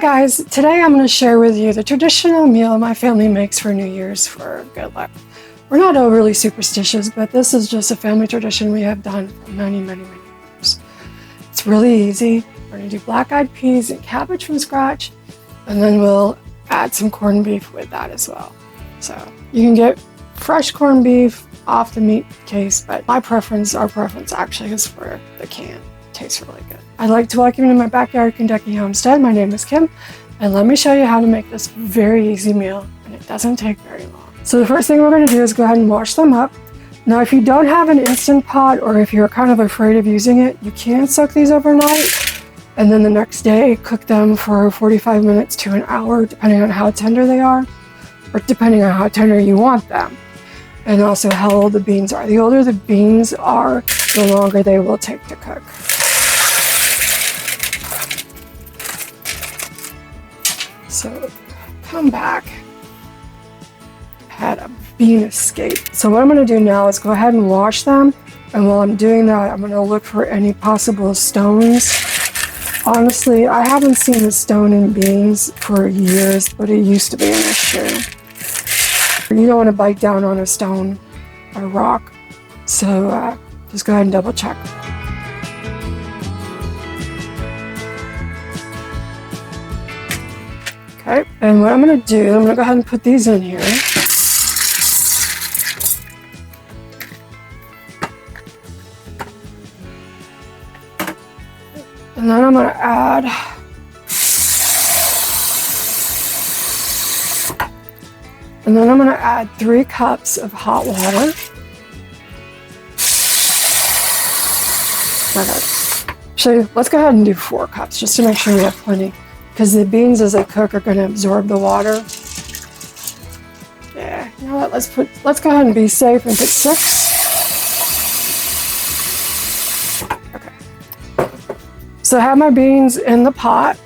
guys, today I'm going to share with you the traditional meal my family makes for New Year's for good luck. We're not overly superstitious, but this is just a family tradition we have done for many years. It's really easy. We're going to do black-eyed peas and cabbage from scratch, and then we'll add some corned beef with that as well. So you can get fresh corned beef off the meat case, but our preference actually is for the can. Tastes really good. I'd like to welcome you to my backyard Kentucky homestead. My name is Kim, and let me show you how to make this very easy meal, and it doesn't take very long. So the first thing we're going to do is go ahead and wash them up. Now, if you don't have an Instant Pot, or if you're kind of afraid of using it, you can soak these overnight, and then the next day cook them for 45 minutes to an hour, depending on how tender they are, or depending on how tender you want them, and also how old the beans are. The older the beans are, the longer they will take to cook. So come back, had a bean escape. So what I'm going to do now is go ahead and wash them, and while I'm doing that, I'm going to look for any possible stones. Honestly, I haven't seen a stone in beans for years, but it used to be an issue. You don't want to bite down on a stone or rock, so just go ahead and double check. Okay, and what I'm going to do, I'm going to go ahead and put these in here. And then I'm going to add And then I'm going to add 3 cups of hot water. Okay. Actually, let's go ahead and do 4 cups just to make sure we have plenty, because the beans as they cook are going to absorb the water. Yeah, you know what? Let's go ahead and be safe and put 6. Okay. So I have my beans in the pot.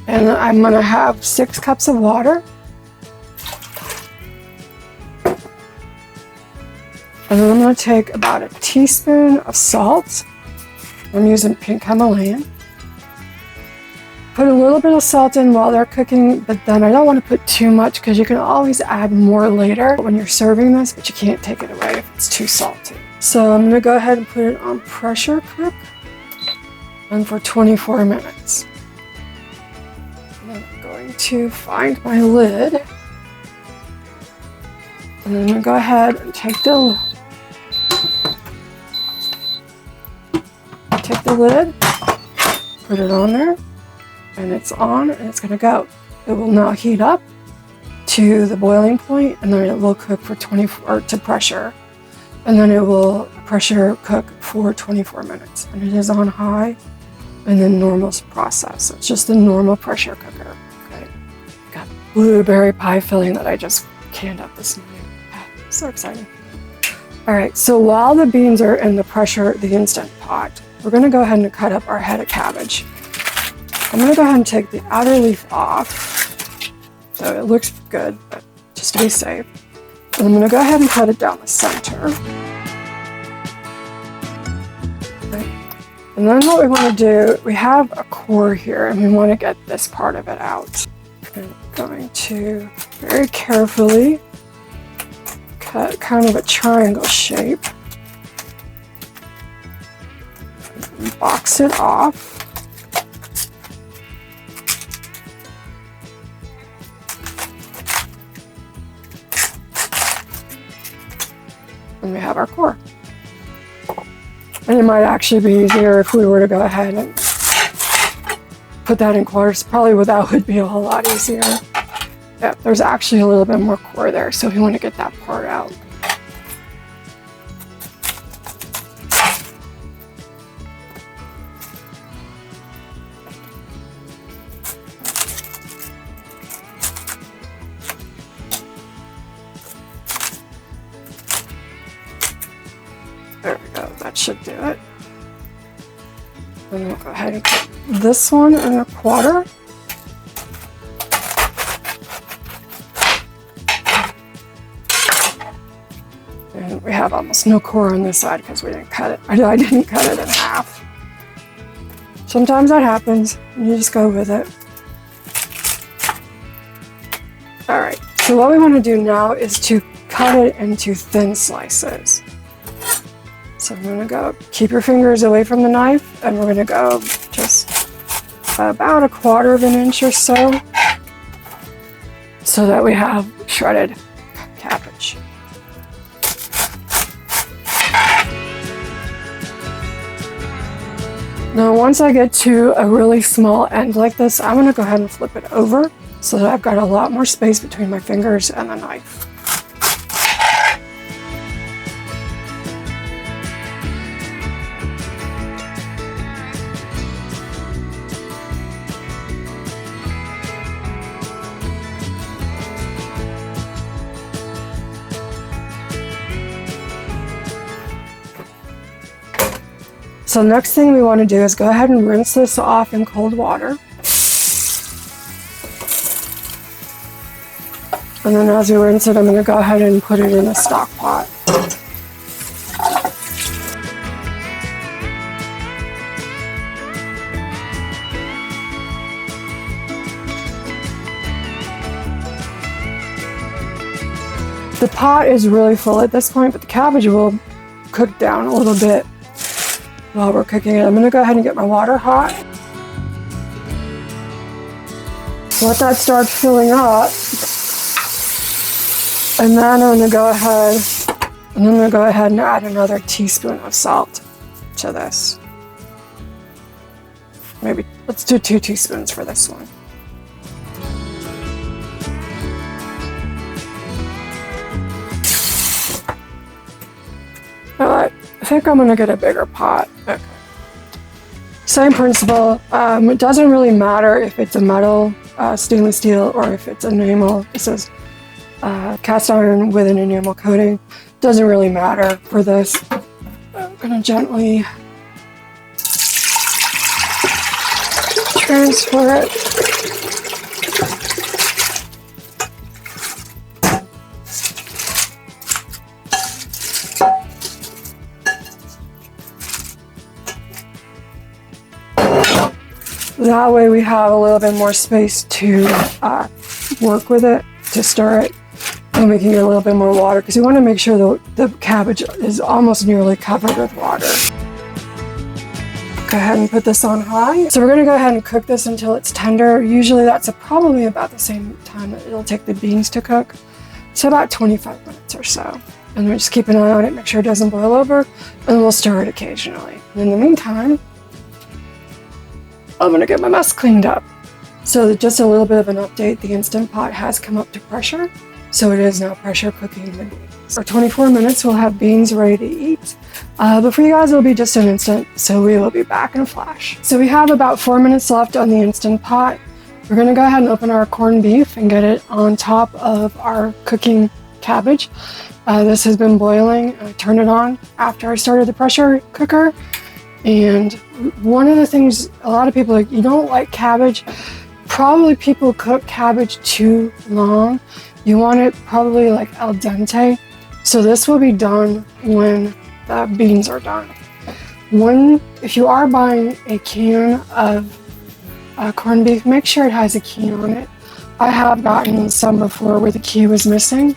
And I'm going to have 6 cups of water. And then I'm going to take about a teaspoon of salt. I'm using pink Himalayan. Put a little bit of salt in while they're cooking, but then I don't want to put too much because you can always add more later when you're serving this, but you can't take it away if it's too salty. So I'm going to go ahead and put it on pressure cook and for 24 minutes. I'm going to find my lid, and then I'm going to go ahead and take the lid, put it on there, and it's on, and it's going to go. It will now heat up to the boiling point, and then it will cook for 24 to pressure, and then it will pressure cook for 24 minutes, and it is on high. And then normal process. It's just a normal pressure cooker. Okay. Got blueberry pie filling that I just canned up this morning. So exciting. All right, so while the beans are in the Instant Pot, we're gonna go ahead and cut up our head of cabbage. I'm gonna go ahead and take the outer leaf off. So it looks good, but just to be safe. And I'm gonna go ahead and cut it down the center. And then what we want to do, we have a core here, and we want to get this part of it out. I'm going to very carefully cut kind of a triangle shape. And box it off. And we have our core. And it might actually be easier if we were to go ahead and put that in quarters. Probably that would be a whole lot easier. Yeah, there's actually a little bit more core there, so we want to get that part out. There we go, that should do it. And we'll go ahead and cut this one in a quarter. And we have almost no core on this side because we didn't cut it. I didn't cut it in half. Sometimes that happens, and you just go with it. All right, so what we want to do now is to cut it into thin slices. So I'm going to go, keep your fingers away from the knife, and we're going to go just about 1/4 inch or so that we have shredded cabbage. Now once I get to a really small end like this, I'm going to go ahead and flip it over so that I've got a lot more space between my fingers and the knife. So next thing we want to do is go ahead and rinse this off in cold water. And then as we rinse it, I'm going to go ahead and put it in a stock pot. The pot is really full at this point, but the cabbage will cook down a little bit while we're cooking it. I'm going to go ahead and get my water hot. Let that start filling up. And then I'm going to go ahead and add another teaspoon of salt to this. Maybe let's do 2 teaspoons for this one. Alright, I think I'm going to get a bigger pot. Okay. Same principle. It doesn't really matter if it's a metal, stainless steel, or if it's enamel. This is cast iron with an enamel coating. Doesn't really matter for this. I'm going to gently transfer it. That way we have a little bit more space to work with it, to stir it, and we can get a little bit more water because we want to make sure the cabbage is almost nearly covered with water. Go ahead and put this on high. So we're going to go ahead and cook this until it's tender. Usually that's probably about the same time that it'll take the beans to cook. So about 25 minutes or so. And we're just keep an eye on it, make sure it doesn't boil over, and we'll stir it occasionally. And in the meantime, I'm going to get my mess cleaned up. So just a little bit of an update, the Instant Pot has come up to pressure, so it is now pressure cooking the beans. For 24 minutes, we'll have beans ready to eat. But for you guys, it'll be just an instant, so we will be back in a flash. So we have about 4 minutes left on the Instant Pot. We're going to go ahead and open our corned beef and get it on top of our cooking cabbage. This has been boiling. I turned it on after I started the pressure cooker. And one of the things, a lot of people are like, you don't like cabbage. Probably people cook cabbage too long. You want it probably like al dente. So this will be done when the beans are done. If you are buying a can of corned beef, make sure it has a key on it. I have gotten some before where the key was missing.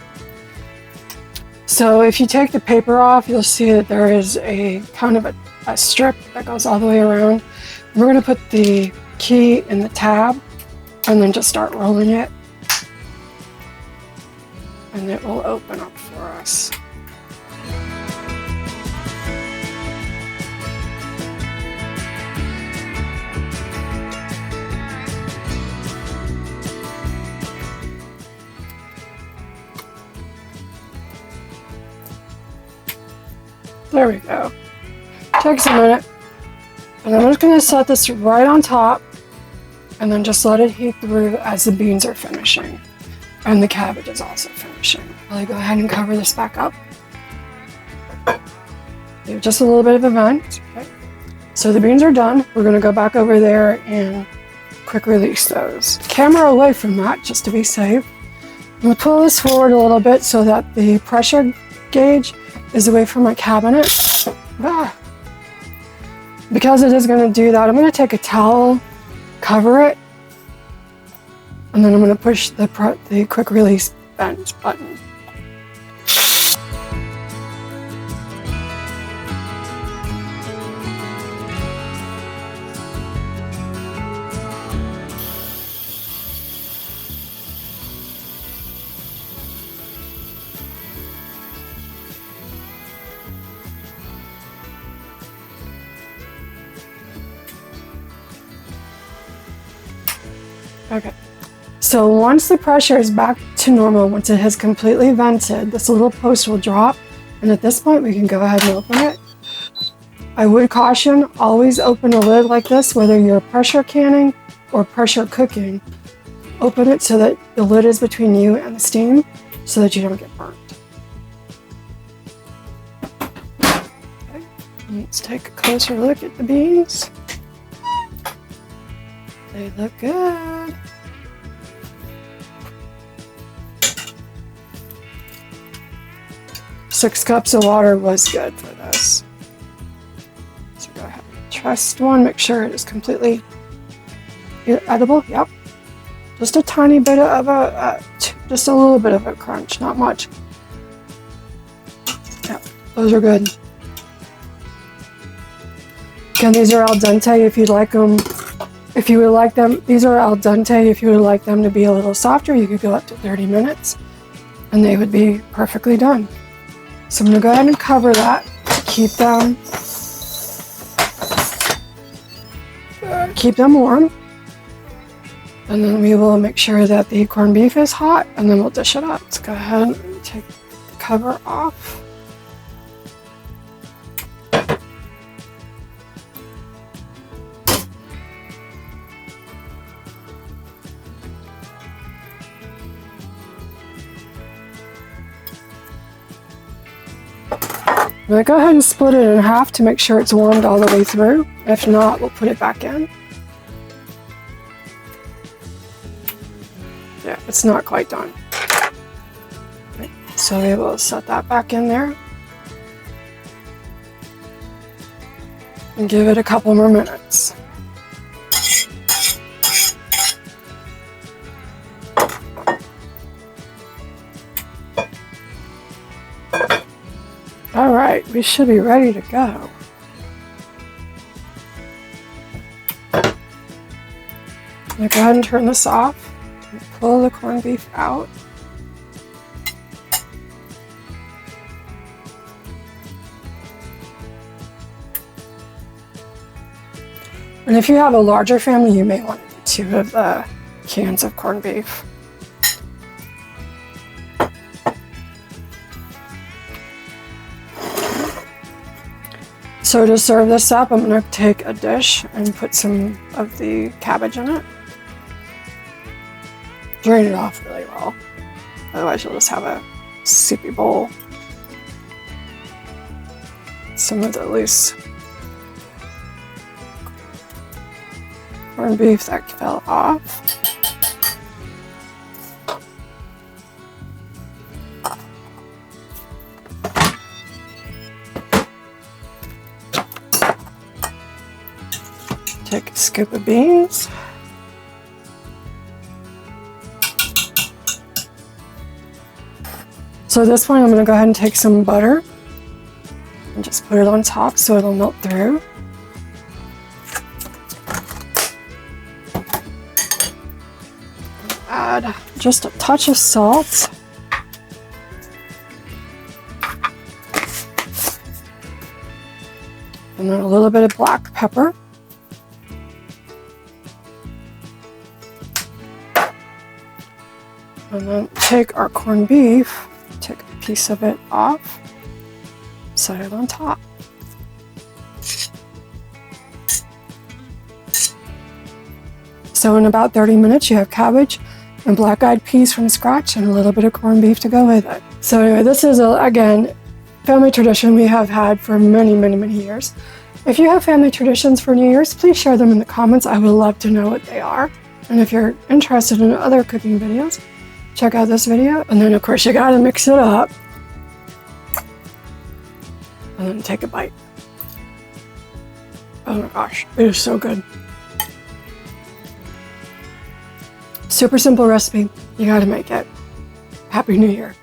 So if you take the paper off, you'll see that there is a kind of a strip that goes all the way around. We're going to put the key in the tab and then just start rolling it, and it will open up for us. There we go. Takes a minute, and I'm just going to set this right on top and then just let it heat through as the beans are finishing and the cabbage is also finishing. I'll go ahead and cover this back up. Give just a little bit of a vent. Okay. So the beans are done. We're going to go back over there and quick release those. Camera away from that just to be safe. I'm going to pull this forward a little bit so that the pressure gauge is away from my cabinet. Because it is going to do that, I'm going to take a towel, cover it, and then I'm going to push the quick release bench button. Okay, so once the pressure is back to normal, once it has completely vented, this little post will drop, and at this point we can go ahead and open it. I would caution, always open a lid like this, whether you're pressure canning or pressure cooking. Open it so that the lid is between you and the steam, so that you don't get burnt. Okay, let's take a closer look at the beans. They look good. Six cups of water was good for this. So go ahead and test one, make sure it is completely edible. Yep. Just a tiny bit of just a little bit of a crunch, not much. Yep, those are good. Again, these are al dente if you'd like them. If you would like them, these are al dente. If you would like them to be a little softer, you could go up to 30 minutes and they would be perfectly done. So I'm going to go ahead and cover that to keep them warm. And then we will make sure that the corned beef is hot, and then we'll dish it up. Let's go ahead and take the cover off. I'm going to go ahead and split it in half to make sure it's warmed all the way through. If not, we'll put it back in. Yeah, it's not quite done. Okay, so we will set that back in there. And give it a couple more minutes. All right, we should be ready to go. I'm gonna go ahead and turn this off and pull the corned beef out. And if you have a larger family, you may want to do 2 of the cans of corned beef. So to serve this up, I'm going to take a dish and put some of the cabbage in it. Drain it off really well. Otherwise you'll just have a soupy bowl. Some of the loose corned beef that fell off. Take a scoop of beans. So this point I'm going to go ahead and take some butter and just put it on top so it'll melt through. Add just a touch of salt. And then a little bit of black pepper. And then take our corned beef, take a piece of it off, set it on top. So in about 30 minutes you have cabbage and black-eyed peas from scratch and a little bit of corned beef to go with it. So anyway, this is, again, family tradition we have had for many, many, many years. If you have family traditions for New Year's, please share them in the comments. I would love to know what they are. And if you're interested in other cooking videos, check out this video. And then of course you gotta mix it up. And then take a bite. Oh my gosh, it is so good. Super simple recipe. You gotta make it. Happy New Year.